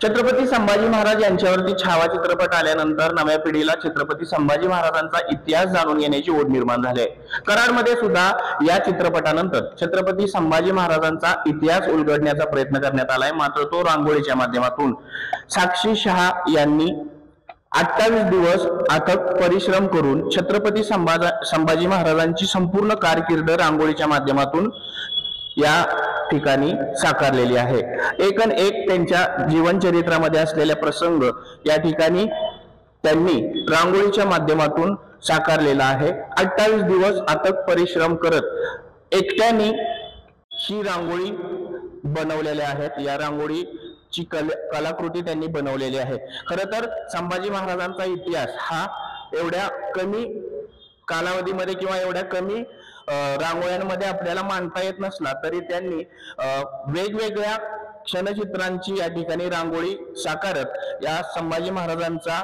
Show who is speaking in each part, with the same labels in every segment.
Speaker 1: छत्रपती संभाजी महाराज यांच्यावरती छावा चित्रपट आल्यानंतर नव्या पिढीला छत्रपती संभाजी महाराजांचा इतिहास जाणून घेण्याची ओढ निर्माण झाली आहे। कराडमध्ये सुद्धा या चित्रपटानंतर छत्रपती संभाजी महाराजांचा इतिहास उलगडण्याचा प्रयत्न करण्यात आलाय, मात्र तो रांगोळीच्या माध्यमातून। साक्षी शहा यांनी 28 दिवस अथक परिश्रम करून छत्रपती संभाजी महाराजांची संपूर्ण कारकीर्द रांगोळीच्या माध्यमातून या ठिकाणी साकारलेली आहे। एकन एक त्यांच्या जीवनचरित्रामध्ये असलेले प्रसंग या ठिकाणी त्यांनी रांगोळीच्या माध्यमातून साकारलेला आहे। 28 दिवस अथक परिश्रम करत एकट्याने ही रांगोळी बनवलेल्या आहेत। या रांगोळीची कलाकृती त्यांनी बनवलेली आहे। खरं तर संभाजी महाराजांचा इतिहास हा एवढ्या कमी कालावधीमध्ये किंवा एवढ्या कमी रांगोळ्यांमध्ये आपल्याला मांडता येत नसला तरी त्यांनी वेगवेगळ्या क्षणचित्रांची या ठिकाणी रांगोळी साकारत या संभाजी महाराजांचा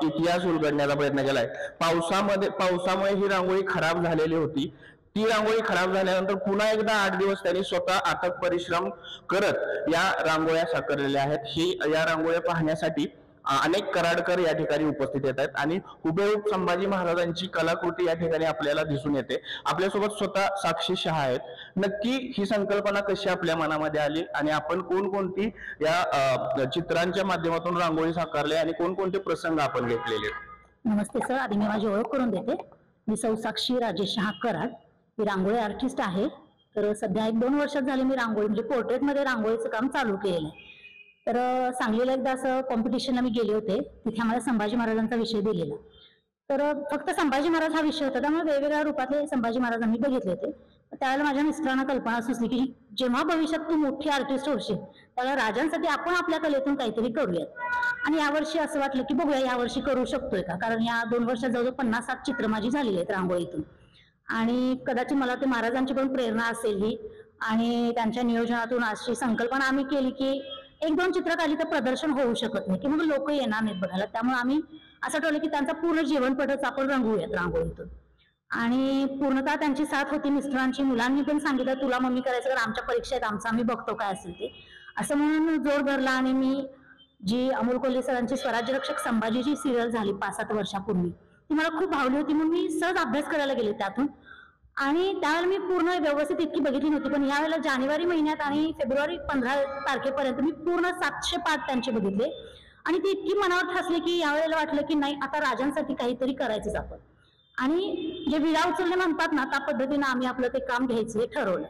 Speaker 1: इतिहास उलगडण्याचा प्रयत्न केलाय। पावसामुळे ही रांगोळी खराब झालेली होती। ती रांगोळी खराब झाल्यानंतर पुन्हा एकदा 8 दिवस त्यांनी स्वतः अथक परिश्रम करत या रांगोळ्या साकारलेल्या आहेत। ही या रांगोळ्या पाहण्यासाठी अनेक कराडकर या ठिकाणी उपस्थित येत आहेत आणि हुबेहूब संभाजी महाराजांची कलाकृती या ठिकाणी आपल्याला दिसून येते। आपल्यासोबत स्वतः साक्षी शहा आहेत। नक्की ही संकल्पना कशी आपल्या मनामध्ये आली आणि आपण कोणकोणती या चित्रांच्या माध्यमातून रांगोळी साकारली आणि कोणकोणते प्रसंग आपण घेतलेले?
Speaker 2: नमस्ते सर, आधी मी माझी ओळख करून देते। मी सौ साक्षी राजेश शहा कराड, मी रांगोळी आर्टिस्ट आहे। तर सध्या 1-2 वर्षात झाले मी रांगोळी म्हणजे पोर्ट्रेटमध्ये रांगोळीचं काम चालू केलेलं आहे। तर सांगलीला एकदा असं कॉम्पिटिशनला मी गेले होते, तिथे आम्हाला संभाजी महाराजांचा विषय दिलेला। तर फक्त संभाजी महाराज हा विषय होता, त्यामुळे वेगवेगळ्या रूपातले संभाजी महाराज आम्ही बघितले होते। त्यावेळेला माझ्या मिस्टरांना कल्पना सुचली की जेव्हा भविष्यात तू मोठी आर्टिस्ट होशील त्याला राजांसाठी आपण आपल्या कलेतून काहीतरी करूयात। आणि यावर्षी असं वाटलं की बघूया यावर्षी करू शकतोय का, कारण या 2 वर्षात जवळजवळ 50-60 चित्र माझी झालेली आहेत रांगोळीतून। आणि कदाचित मला ते महाराजांची पण प्रेरणा असेल ही, आणि त्यांच्या नियोजनातून अशी संकल्पना आम्ही केली की 1-2 चित्र काढली तर प्रदर्शन होऊ शकत नाही की मग लोक येणार नाहीत बघायला। त्यामुळे आम्ही असं ठरवलं की त्यांचा पूर्ण जीवनपटच आपण रंगवूयात रांगोळीतून। आणि पूर्णतः त्यांची साथ होती मिस्टरांची। मुलांनी पण सांगितलं तुला मम्मी करायचं, कारण आमच्या परीक्षा आहेत, आमचं आम्ही बघतो काय असेल ते, असं म्हणून जोर धरला। आणि मी जी अमोल कोल्हे सरांची स्वराज्य रक्षक संभाजीची सिरियल झाली 5-7 वर्षापूर्वी, ती मला खूप भावली होती म्हणून मी सहज अभ्यास करायला गेले त्यातून। आणि त्यावेळेला मी पूर्ण व्यवस्थित इतकी बघितली नव्हती, पण यावेळेला जानेवारी महिन्यात आणि फेब्रुवारी 15 तारखेपर्यंत मी पूर्ण 700 पाठ त्यांचे बघितले। आणि ते इतकी मनावर ठसले की यावेळेला वाटलं की नाही, आता राजांसाठी काहीतरी करायचंच आपण। आणि जे विडा उचलणे म्हणतात ना, त्या पद्धतीने आम्ही आपलं ते काम घ्यायचं हे ठरवलं।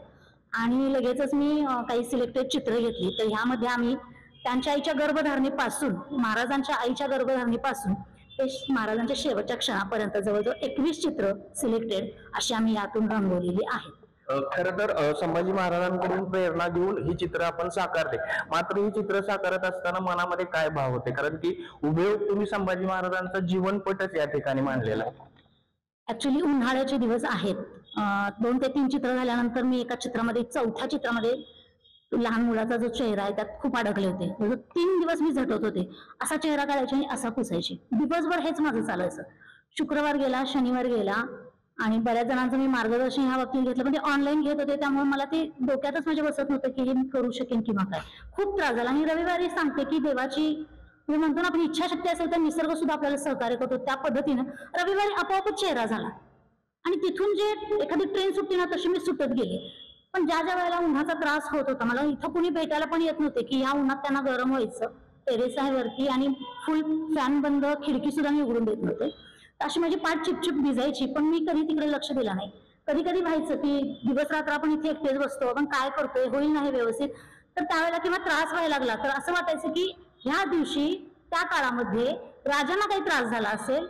Speaker 2: आणि लगेचच मी काही सिलेक्टेड चित्र घेतली। तर ह्यामध्ये आम्ही त्यांच्या आईच्या गर्भधारणेपासून, महाराजांच्या आईच्या गर्भधारणेपासून ते महाराजांच्या शेवटच्या क्षणापर्यंत जवळजवळ 21 चित्र सिलेक्टेड अशी आम्ही यातून रंगवलेली आहेत।
Speaker 1: खरं तर संभाजी महाराजांकडून प्रेरणा घेऊन ही चित्र आपण साकारले, मात्र ही चित्र साकारत असताना मनामध्ये काय भाव होते? कारण की हुबेहूब तुम्ही संभाजी महाराजांचा जीवनपटच या ठिकाणी मांडलेला आहे।
Speaker 2: ऍक्च्युली उन्हाळ्याचे दिवस आहेत, 2 ते 3 चित्र झाल्यानंतर मी एका चित्रामध्ये, 4थ्या चित्रामध्ये लहान मुलाचा जो चेहरा आहे त्यात खूप अडकले होते। 3 दिवस मी झटत होते, असा चेहरा काढायचा आणि असा पुसायची, दिवसभर हेच माझं चालायचं। शुक्रवार गेला, शनिवार गेला, आणि बऱ्याच जणांचं मी मार्गदर्शन ह्या बाबतीत घेतलं, पण ते ऑनलाईन घेत होते, त्यामुळे मला ते डोक्यातच माझ्या बसत नव्हतं की हे मी करू शकेन किंवा काय। खूप त्रास झाला। आणि रविवारी सांगते की देवाची, मी म्हणतो ना आपण इच्छाशक्ती असेल तर निसर्ग सुद्धा आपल्याला सहकार्य करतो, त्या पद्धतीनं रविवारी आपोआपच चेहरा झाला। आणि तिथून जे एखादी ट्रेन सुटली ना तशी मी सुटत गेले। पण ज्या वेळेला उन्हाचा त्रास होत होता, मला इथं कुणी भेटायला पण येत नव्हते की ह्या उन्हात त्यांना गरम व्हायचं, टेरेस आहे वरती आणि फुल फॅन बंद, खिडकी सुद्धा मी उघडून देत नव्हते। अशी माझी पाठ चिपचिप भिजायची, पण मी कधी तिकडे लक्ष दिलं नाही। कधी कधी व्हायचं की दिवस रात्र आपण इथे एकटेच बसतो, आपण काय करतोय, होईल नाही व्यवस्थित, तर त्यावेळेला किंवा त्रास व्हायला लागला तर असं वाटायचं की ह्या दिवशी त्या काळामध्ये राजांना काही त्रास झाला असेल,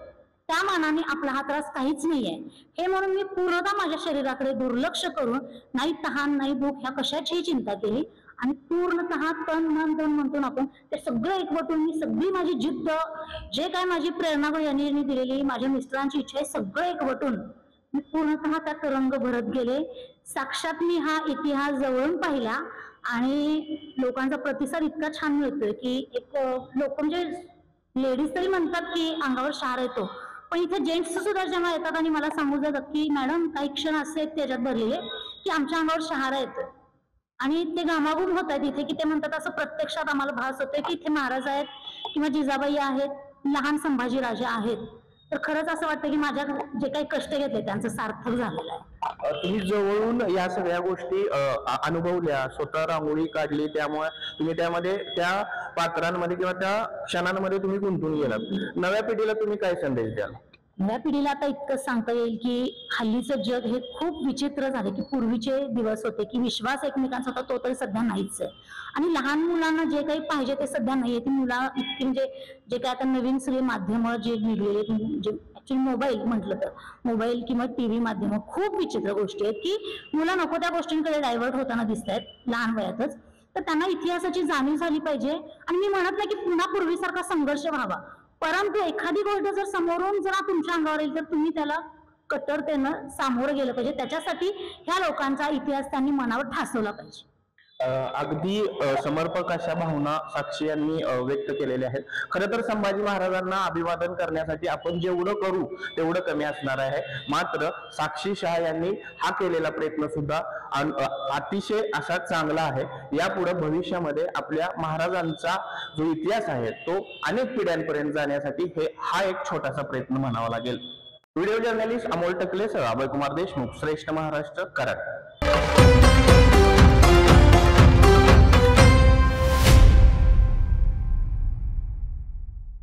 Speaker 2: त्या मानाने आपला हा त्रास काहीच नाहीये हे म्हणून मी पूर्णतः माझ्या शरीराकडे दुर्लक्ष करून नाही तहान नाही भूक ह्या कशाचीही चिंता केली, आणि पूर्णतः तन मन धन म्हणतो आपण ते सगळं एकवटून मी सगळी माझी जिद्द, जे काय माझी प्रेरणा यांनी दिलेली, माझ्या मिस्टरांची इच्छा आहे, सगळं एकवटून मी पूर्णतः त्यात रंग भरत गेले। साक्षात मी हा इतिहास जवळून पाहिला आणि लोकांचा प्रतिसाद इतका छान मिळतोय की एक लोक म्हणजे लेडीज तरी म्हणतात की अंगावर शहार येतो, पण इथे जेंट्स सुद्धा जेव्हा येतात आणि मला सांगू जातात की मॅडम काही क्षण असे त्याच्यात भरलेले की आमच्या अंगावर शहारा येतो। आणि ते घामाघूम होत आहेत इथे, की ते म्हणतात असं प्रत्यक्षात आम्हाला भास होतोय की इथे महाराज आहेत किंवा जिजाबाई आहेत, लहान संभाजी राजा आहेत. तर खरंच असं वाटतं की माझ्या जे काही कष्ट घेतले त्यांचं सार्थक झालेलं आहे.
Speaker 1: तुम्ही जवळून या सगळ्या गोष्टी अनुभवल्या, स्वतः रांगोळी काढली, त्यामुळे तुम्ही त्यामध्ये त्या पात्रांमध्ये किंवा त्या क्षणांमध्ये तुम्ही गुंतून गेलात. नव्या पिढीला तुम्ही काय संदेश द्याल?
Speaker 2: नव्या पिढीला आता इतकंच सांगता येईल की हल्लीचं जग हे खूप विचित्र झाले, की पूर्वीचे दिवस होते की विश्वास एकमेकांचा होता, तो तर सध्या नाहीच आहे. आणि लहान मुलांना जे काही पाहिजे ते सध्या नाहीये. ती मुला इतकी म्हणजे जे काही आता नवीन सगळे माध्यमं जे निघलेले, जे ऍक्च्युली मोबाईल म्हटलं तर मोबाईल किंवा टीव्ही माध्यमं खूप विचित्र गोष्टी आहेत की मुलं नको त्या गोष्टींकडे डायव्हर्ट होताना दिसत आहेत लहान वयातच. तर त्यांना इतिहासाची जाणीव झाली पाहिजे. आणि मी म्हणत नाही की पुन्हा पूर्वीसारखा संघर्ष व्हावा, परंतु एखादी गोष्ट जर समोरून जर तुमच्या अंगावर येईल तर तुम्ही त्याला कट्टरतेनं सामोरं गेलं पाहिजे. त्याच्यासाठी ह्या लोकांचा इतिहास त्यांनी मनावर ठासवला पाहिजे.
Speaker 1: अगदी समर्पक अशा भावना साक्षी यांनी व्यक्त केलेल्या आहेत. खरं तर संभाजी महाराजांना अभिवादन करण्यासाठी आपण जेवढं करू तेवढं कमी असणार आहे. मात्र साक्षी शाह यांनी हा केलेला प्रयत्न सुद्धा अतिशय असा चांगला आहे. यापुढे भविष्यामध्ये आपल्या महाराजांचा जो इतिहास आहे तो अनेक पिढ्यांपर्यंत जाण्यासाठी हा एक छोटासा प्रयत्न म्हणावा लागेल. व्हिडिओ जर्नलिस्ट अमोल टकले सह अभय कुमार देशमुख, श्रेष्ठ महाराष्ट्र, कराड.